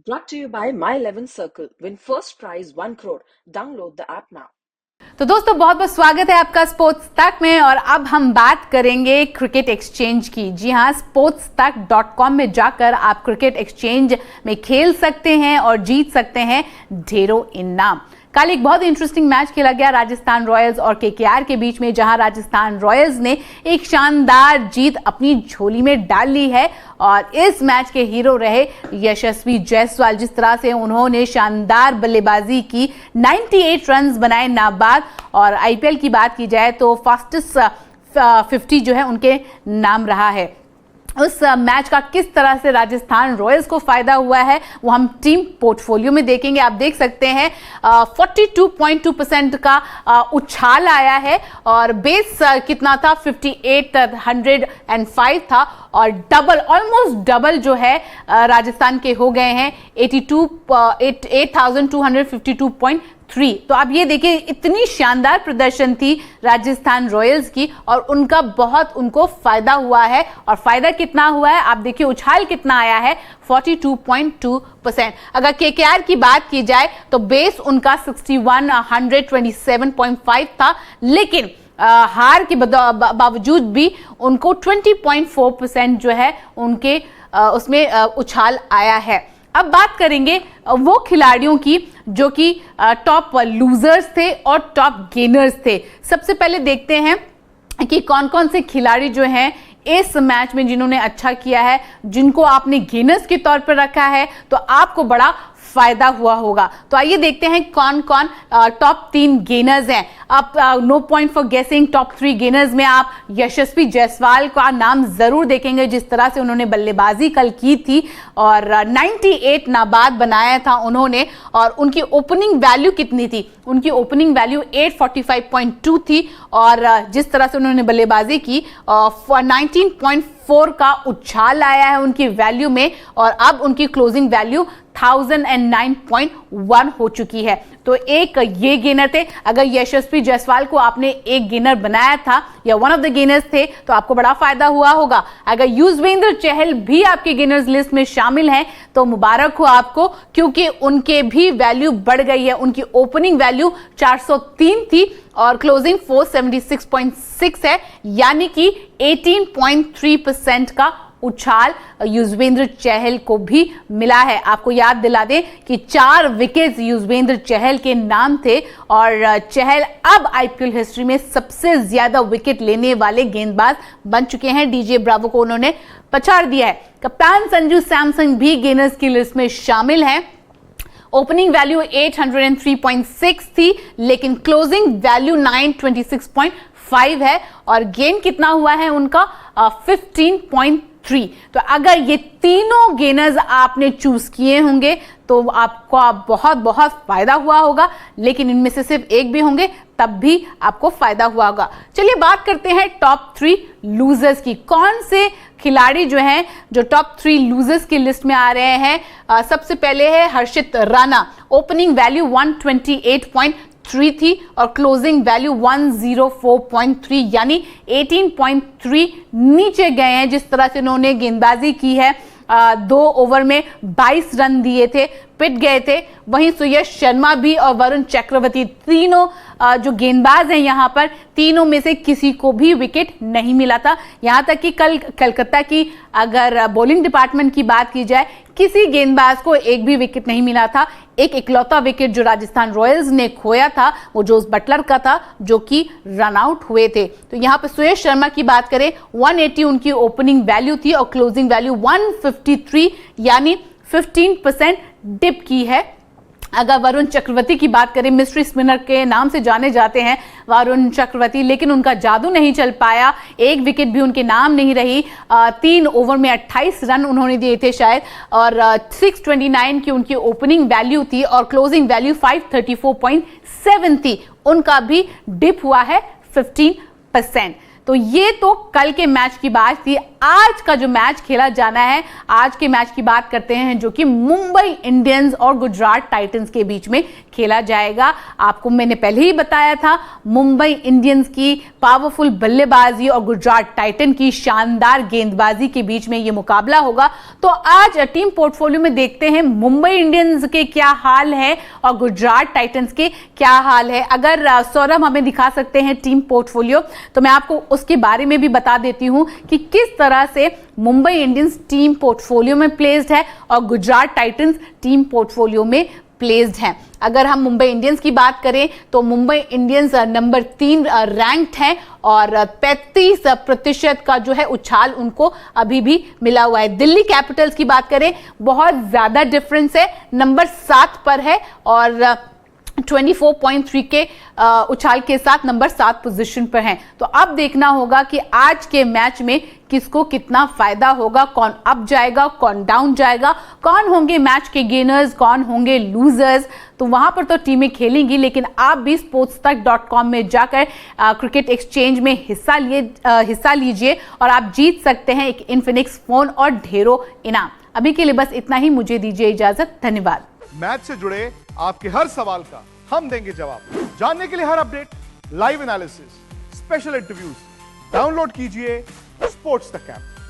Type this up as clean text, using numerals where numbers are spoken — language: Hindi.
Brought to you by My 11 Circle. Win first prize 1 crore. Download the app now. तो दोस्तों बहुत बहुत स्वागत है आपका स्पोर्ट्स तक में। और अब हम बात करेंगे क्रिकेट एक्सचेंज की। जी हाँ, sportstक.com में जाकर आप क्रिकेट एक्सचेंज में खेल सकते हैं और जीत सकते हैं ढेरों इनाम। कल एक बहुत इंटरेस्टिंग मैच खेला गया राजस्थान रॉयल्स और केकेआर के बीच में, जहां राजस्थान रॉयल्स ने एक शानदार जीत अपनी झोली में डाल ली है। और इस मैच के हीरो रहे यशस्वी जायसवाल। जिस तरह से उन्होंने शानदार बल्लेबाजी की, 98 रन्स बनाए नाबाद। और आईपीएल की बात की जाए तो फास्टेस्ट 50 जो है उनके नाम रहा है। उस मैच का किस तरह से राजस्थान रॉयल्स को फायदा हुआ है वो हम टीम पोर्टफोलियो में देखेंगे। आप देख सकते हैं 42.2% का उछाल आया है और बेस कितना था, 5805 था। और डबल, ऑलमोस्ट डबल जो है राजस्थान के हो गए हैं 825252.3। तो आप ये देखिए, इतनी शानदार प्रदर्शन थी राजस्थान रॉयल्स की और उनका बहुत उनको फायदा हुआ है। और फायदा कितना हुआ है आप देखिए, उछाल कितना आया है, 42.2%। अगर केकेआर की बात की जाए तो बेस उनका 6127.5 था, लेकिन हार के बावजूद भी उनको 20.4% जो है उनके उसमें उछाल आया है। अब बात करेंगे वो खिलाड़ियों की जो कि टॉप लूजर्स थे और टॉप गेनर्स थे। सबसे पहले देखते हैं कि कौन कौन से खिलाड़ी जो हैं इस मैच में जिन्होंने अच्छा किया है, जिनको आपने गेनर्स के तौर पर रखा है तो आपको बड़ा फायदा हुआ होगा। तो आइए देखते हैं कौन कौन टॉप 3 गेनर्स हैं। आप no point for guessing, top 3 gainers में आप यशस्वी जायसवाल का नाम जरूर देखेंगे। जिस तरह से उन्होंने बल्लेबाजी कल की थी और 98 नाबाद बनाया था उन्होंने। और उनकी ओपनिंग वैल्यू कितनी थी, उनकी ओपनिंग वैल्यू 845.2 थी। और जिस तरह से उन्होंने बल्लेबाजी की 19.4 का उछाल आया है उनकी वैल्यू में। और अब उनकी क्लोजिंग वैल्यू 1009.1 हो चुकी है। तो एक ये गेनर थे। अगर यशस्वी जायसवाल को आपने एक गेनर बनाया था या वन ऑफ द गेनर्स थे तो आपको बड़ा फायदा हुआ होगा। अगर युजवेंद्र चहल भी आपके गेनर्स लिस्ट में शामिल हैं तो मुबारक हो आपको, क्योंकि उनके भी वैल्यू बढ़ गई है। उनकी ओपनिंग वैल्यू 403 थी और क्लोजिंग 476.6 है, यानी कि 18.3% का उछाल युजवेंद्र चहल को भी मिला है। आपको याद दिला दें कि 4 विकेट्स युजवेंद्र चहल के नाम थे और चहल अब आईपीएल हिस्ट्री में सबसे ज्यादा विकेट लेने वाले गेंदबाज बन चुके हैं। डीजे ब्रावो को उन्होंने पछाड़ दिया है। कप्तान संजू सैमसन भी गेनर्स की लिस्ट में शामिल हैं। ओपनिंग वैल्यू 803.6 थी, लेकिन क्लोजिंग वैल्यू 926.5 है और गेन कितना हुआ है उनका 15.3। तो अगर ये तीनों गेनर्स आपने चूज किए होंगे तो आपको बहुत बहुत फायदा हुआ होगा, लेकिन इनमें से सिर्फ एक भी होंगे तब भी आपको फायदा हुआ होगा। चलिए बात करते हैं टॉप 3 लूजर्स की। कौन से खिलाड़ी जो हैं जो टॉप 3 लूजर्स की लिस्ट में आ रहे हैं। सबसे पहले है हर्षित राणा। ओपनिंग वैल्यू 128.3 थी और क्लोजिंग वैल्यू 104.3, यानी 18.3 नीचे गए हैं। जिस तरह से उन्होंने गेंदबाजी की है, 2 ओवर में 22 रन दिए थे, पिट गए थे। वहीं सुयश शर्मा भी और वरुण चक्रवर्ती, तीनों जो गेंदबाज हैं यहां पर, तीनों में से किसी को भी विकेट नहीं मिला था। यहां तक कि कल कलकत्ता की अगर बॉलिंग डिपार्टमेंट की बात की जाए, किसी गेंदबाज को एक भी विकेट नहीं मिला था। एक इकलौता विकेट जो राजस्थान रॉयल्स ने खोया था वो जोस बटलर का था, जो कि रन आउट हुए थे। तो यहां पर सुयश शर्मा की बात करें, 180 उनकी ओपनिंग वैल्यू थी और क्लोजिंग वैल्यू 153, यानी 15% डिप की है। अगर वरुण चक्रवर्ती की बात करें, मिस्ट्री स्पिनर के नाम से जाने जाते हैं वरुण चक्रवर्ती, लेकिन उनका जादू नहीं चल पाया। एक विकेट भी उनके नाम नहीं रही। 3 ओवर में 28 रन उन्होंने दिए थे शायद, और 629 की उनकी ओपनिंग वैल्यू थी और क्लोजिंग वैल्यू 534.7 थी। उनका भी डिप हुआ है 15%। तो ये तो कल के मैच की बात थी। आज का जो मैच खेला जाना है, आज के मैच की बात करते हैं, जो कि मुंबई इंडियंस और गुजरात टाइटंस के बीच में खेला जाएगा। आपको मैंने पहले ही बताया था, मुंबई इंडियंस की पावरफुल बल्लेबाजी और गुजरात टाइटन की शानदार गेंदबाजी के बीच में यह मुकाबला होगा। तो आज टीम पोर्टफोलियो में देखते हैं मुंबई इंडियंस के क्या हाल है और गुजरात टाइटंस के क्या हाल है। अगर सौरभ हमें दिखा सकते हैं टीम पोर्टफोलियो, तो मैं आपको उसके बारे में भी बता देती हूं कि किस तरह से मुंबई इंडियंस टीम पोर्टफोलियो में प्लेस्ड है और गुजरात टाइटंस टीम पोर्टफोलियो में प्लेस्ड हैं। अगर हम मुंबई इंडियंस की बात करें तो मुंबई इंडियंस नंबर 3 रैंक्ड है और 35% का जो है उछाल उनको अभी भी मिला हुआ है। दिल्ली कैपिटल्स की बात करें, बहुत ज्यादा डिफरेंस है, नंबर 7 पर है और 24.3 के उछाल के साथ नंबर 7 पोजीशन पर हैं। तो अब देखना होगा कि आज के मैच में किसको कितना फायदा होगा, कौन अप जाएगा, कौन डाउन जाएगा, कौन होंगे मैच के गेनर्स, कौन होंगे लूजर्स। तो वहां पर तो टीमें खेलेंगी, लेकिन आप भी sportstak.com में जाकर क्रिकेट एक्सचेंज में हिस्सा लीजिए और आप जीत सकते हैं एक इन्फिनिक्स फोन और ढेरों इनाम। अभी के लिए बस इतना ही, मुझे दीजिए इजाजत, धन्यवाद। मैच से जुड़े आपके हर सवाल का हम देंगे जवाब। जानने के लिए हर update, live analysis, special interviews, download कीजिए स्पोर्ट्स तक ऐप।